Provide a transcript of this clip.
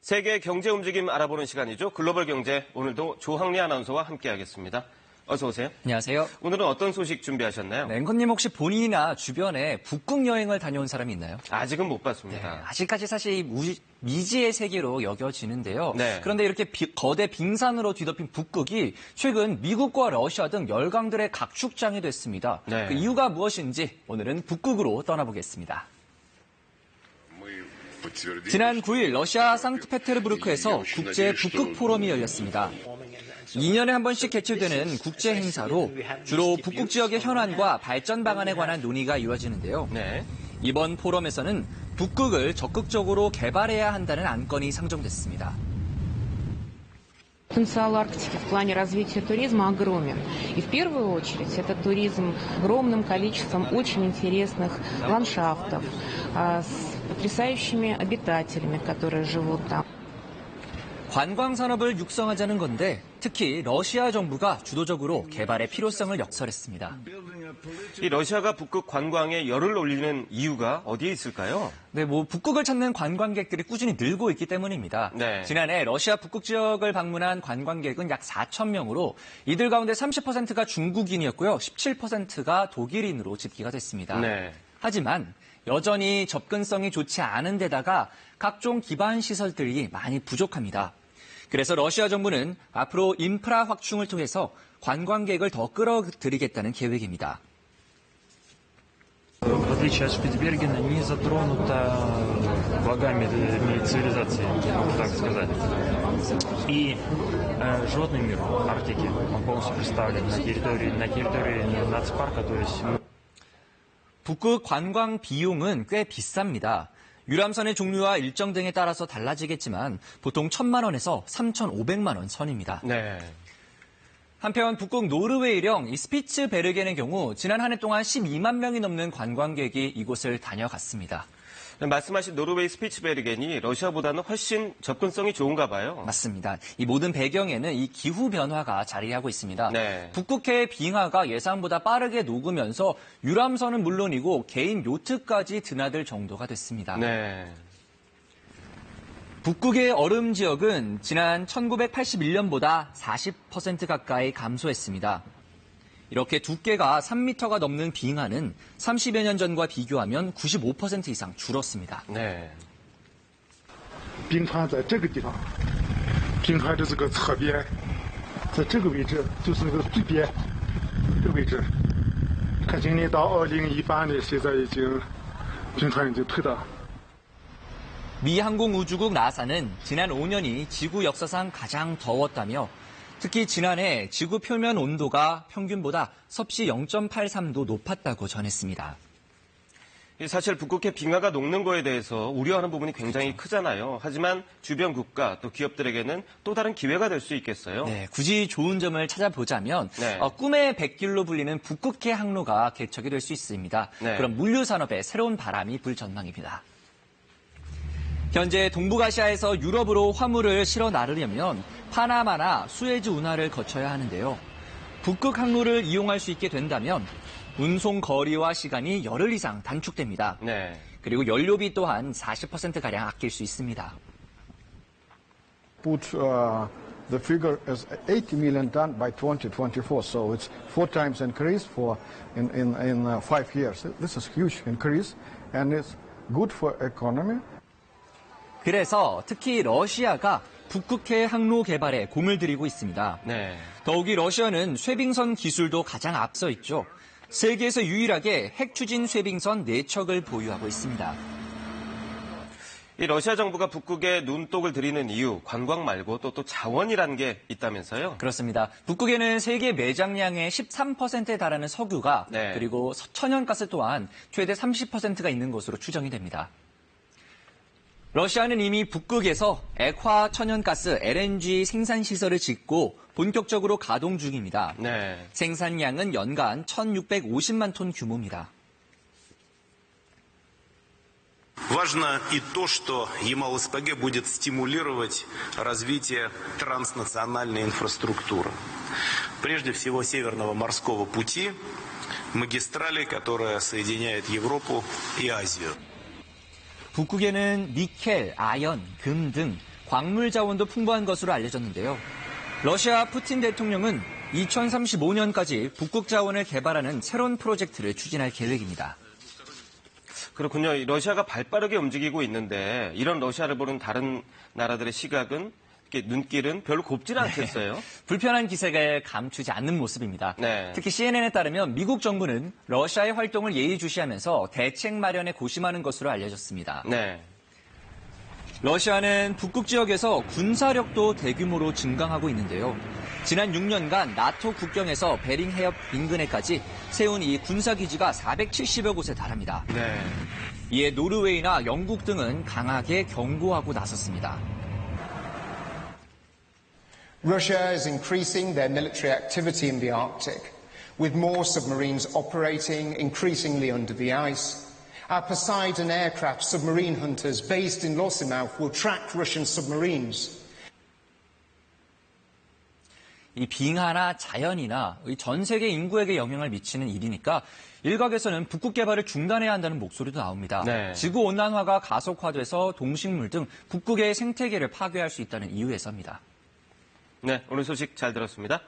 세계 경제 움직임 알아보는 시간이죠. 글로벌 경제, 오늘도 조항리 아나운서와 함께하겠습니다. 어서 오세요. 안녕하세요. 오늘은 어떤 소식 준비하셨나요? 네, 앵커님 혹시 본인이나 주변에 북극 여행을 다녀온 사람이 있나요? 아직은 못 봤습니다. 네, 아직까지 사실 미지의 세계로 여겨지는데요. 네. 그런데 이렇게 거대 빙산으로 뒤덮인 북극이 최근 미국과 러시아 등 열강들의 각축장이 됐습니다. 네. 그 이유가 무엇인지 오늘은 북극으로 떠나보겠습니다. 지난 9일 러시아 상트페테르부르크에서 국제 북극 포럼이 열렸습니다. 2년에 한 번씩 개최되는 국제 행사로 주로 북극 지역의 현안과 발전 방안에 관한 논의가 이루어지는데요. 네. 이번 포럼에서는 북극을 적극적으로 개발해야 한다는 안건이 상정됐습니다. Потенциал Арктики в плане развития туризма огромен. И в первую очередь это туризм огромным количеством очень интересных ландшафтов, с потрясающими обитателями, которые живут там. 관광 산업을 육성하자는 건데 특히 러시아 정부가 주도적으로 개발의 필요성을 역설했습니다. 이 러시아가 북극 관광에 열을 올리는 이유가 어디에 있을까요? 네, 북극을 찾는 관광객들이 꾸준히 늘고 있기 때문입니다. 네. 지난해 러시아 북극 지역을 방문한 관광객은 약 4천 명으로 이들 가운데 30%가 중국인이었고요. 17%가 독일인으로 집계가 됐습니다. 네. 하지만 여전히 접근성이 좋지 않은 데다가 각종 기반 시설들이 많이 부족합니다. 그래서 러시아 정부는 앞으로 인프라 확충을 통해서 관광객을 더 끌어들이겠다는 계획입니다. В отличие от Шпицбергена, не затронута благами цивилизации, так сказать. И животный мир Арктики, он полностью представлен на территории нацпарка, то есть... 북극 관광 비용은 꽤 비쌉니다. 유람선의 종류와 일정 등에 따라서 달라지겠지만 보통 1,000만 원에서 3,500만 원 선입니다. 네. 한편 북극 노르웨이령 이 스피츠베르겐의 경우 지난 한 해 동안 12만 명이 넘는 관광객이 이곳을 다녀갔습니다. 말씀하신 노르웨이 스피츠베르겐이 러시아보다는 훨씬 접근성이 좋은가 봐요. 맞습니다. 이 모든 배경에는 이 기후 변화가 자리하고 있습니다. 네. 북극해의 빙하가 예상보다 빠르게 녹으면서 유람선은 물론이고 개인 요트까지 드나들 정도가 됐습니다. 네. 북극의 얼음 지역은 지난 1981년보다 40% 가까이 감소했습니다. 이렇게 두께가 3m가 넘는 빙하는 30여 년 전과 비교하면 95% 이상 줄었습니다. 네. 冰川在这个地方，冰川的这个侧边，在这个位置就是那个最边的位置。看今年到2018年，现在已经冰川已经退到。 미 항공우주국 나사는 지난 5년이 지구 역사상 가장 더웠다며 특히 지난해 지구 표면 온도가 평균보다 섭씨 0.83도 높았다고 전했습니다. 사실 북극해 빙하가 녹는 거에 대해서 우려하는 부분이 굉장히 크잖아요. 하지만 주변 국가 또 기업들에게는 또 다른 기회가 될 수 있겠어요. 네, 굳이 좋은 점을 찾아보자면 네. 꿈의 백길로 불리는 북극해 항로가 개척이 될 수 있습니다. 네. 그럼 물류 산업에 새로운 바람이 불 전망입니다. 현재 동북아시아에서 유럽으로 화물을 실어 나르려면 파나마나 수에즈 운하를 거쳐야 하는데요. 북극 항로를 이용할 수 있게 된다면 운송 거리와 시간이 열흘 이상 단축됩니다. 네. 그리고 연료비 또한 40%가량 아낄 수 있습니다. Put the figure as 80 million ton by 2024, so it's 4 times increase in 5 years. This is huge increase, and it's good for economy. 그래서 특히 러시아가 북극해 항로 개발에 공을 들이고 있습니다. 네. 더욱이 러시아는 쇠빙선 기술도 가장 앞서 있죠. 세계에서 유일하게 핵 추진 쇠빙선 4척을 보유하고 있습니다. 이 러시아 정부가 북극에 눈독을 들이는 이유, 관광 말고 또 자원이라는 게 있다면서요? 그렇습니다. 북극에는 세계 매장량의 13%에 달하는 석유가 네. 그리고 천연가스 또한 최대 30%가 있는 것으로 추정이 됩니다. 러시아는 이미 북극에서 액화 천연가스 LNG 생산 시설을 짓고 본격적으로 가동 중입니다. 네. 생산량은 연간 1,650만 톤 규모입니다. Важно и то, что Ямал-СПГ будет стимулировать развитие транснациональной инфраструктуры. Прежде всего Северного морского пути, магистрали, которая соединяет Европу и Азию. 북극에는 니켈, 아연, 금 등 광물 자원도 풍부한 것으로 알려졌는데요. 러시아 푸틴 대통령은 2035년까지 북극 자원을 개발하는 새로운 프로젝트를 추진할 계획입니다. 그렇군요. 러시아가 발빠르게 움직이고 있는데 이런 러시아를 보는 다른 나라들의 시각은 이렇게 눈길은 별로 곱지는 않겠어요? 불편한 기색을 감추지 않는 모습입니다. 네. 특히 CNN에 따르면 미국 정부는 러시아의 활동을 예의주시하면서 대책 마련에 고심하는 것으로 알려졌습니다. 네. 러시아는 북극 지역에서 군사력도 대규모로 증강하고 있는데요. 지난 6년간 나토 국경에서 베링 해협 인근에까지 세운 이 군사기지가 470여 곳에 달합니다. 네. 이에 노르웨이나 영국 등은 강하게 경고하고 나섰습니다. Russia is increasing their military activity in the Arctic, with more submarines operating increasingly under the ice. Our Poseidon aircraft submarine hunters based in Losimouth will track Russian submarines. 이 빙하나 자연이나 전 세계 인구에게 영향을 미치는 일이니까 일각에서는 북극 개발을 중단해야 한다는 목소리도 나옵니다. 네. 지구온난화가 가속화돼서 동식물 등 북극의 생태계를 파괴할 수 있다는 이유에서입니다. 네, 오늘 소식 잘 들었습니다.